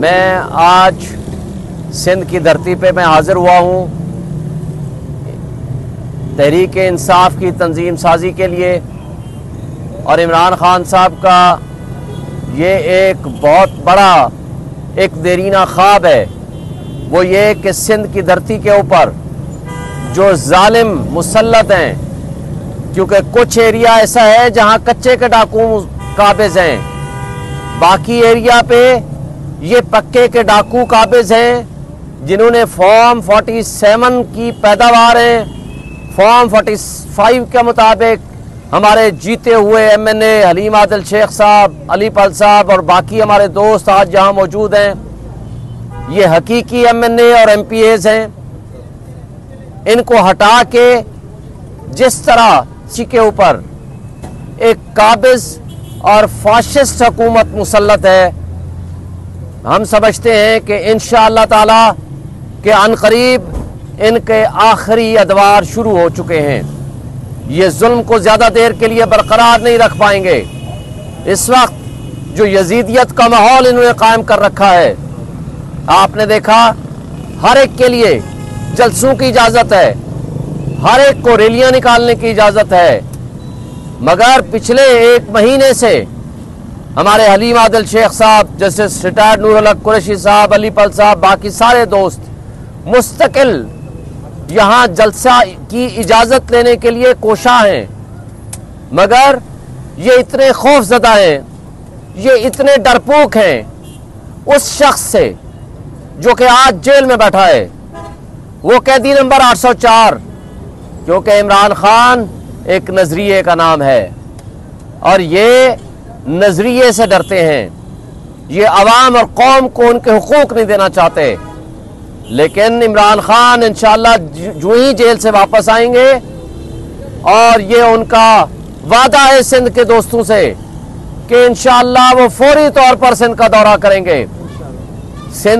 میں آج سندھ کی دھرتی پہ میں حاضر ہوا ہوں تحریک انصاف کی تنظیم سازی کے لیے، اور عمران خان صاحب کا یہ ایک بہت بڑا ایک دیرینہ خواب ہے، وہ یہ کہ سندھ کی دھرتی کے اوپر جو ظالم مسلط ہیں، کیونکہ کچھ ایریا ایسا ہے جہاں کچے کے ڈاکو قابض ہیں، باقی ایریا پہ یہ پکے کے ڈاکو قابض ہیں جنہوں نے فارم 47 کی پیداوار ہیں، فارم 45 کے مطابق ہمارے جیتے ہوئے MNA حلیم عادل شیخ صاحب، علی پل صاحب اور باقی ہمارے دوست آج جہاں موجود ہیں، یہ حقیقی MNA اور MPAs ہیں۔ ان کو ہٹا کے جس طرح اسی کے اوپر ایک قابض اور فاشسٹ حکومت مسلط ہے، ہم سمجھتے ہیں کہ انشاءاللہ تعالی کہ عنقریب ان کے آخری ادوار شروع ہو چکے ہیں۔ یہ ظلم کو زیادہ دیر کے لیے برقرار نہیں رکھ پائیں گے۔ اس وقت جو یزیدیت کا ماحول انہوں نے قائم کر رکھا ہے، آپ نے دیکھا ہر ایک کے لیے جلسوں کی اجازت ہے، ہر ایک کو ریلیاں نکالنے کی اجازت ہے، مگر پچھلے 1 مہینے سے ہمارے حلیم عادل شیخ صاحب جیسے ریٹائرڈ نور الحق قریشی صاحب، علی پل صاحب، باقی سارے دوست مستقل یہاں جلسہ کی اجازت لینے کے لیے کوشاں ہیں، مگر یہ اتنے خوف زدہ ہیں، یہ اتنے ڈرپوک ہیں اس شخص سے جو کہ آج جیل میں بیٹھا ہے، وہ قیدی نمبر 804، کیونکہ عمران خان ایک نظریے کا نام ہے اور یہ نظریے سے ڈرتے ہیں، یہ عوام اور قوم کو ان کے حقوق نہیں دینا چاہتے۔ لیکن عمران خان انشاءاللہ جو ہی جیل سے واپس آئیں گے، اور یہ ان کا وعدہ ہے سندھ کے دوستوں سے کہ انشاءاللہ وہ فوری طور پر سندھ کا دورہ کریں گے۔ سندھ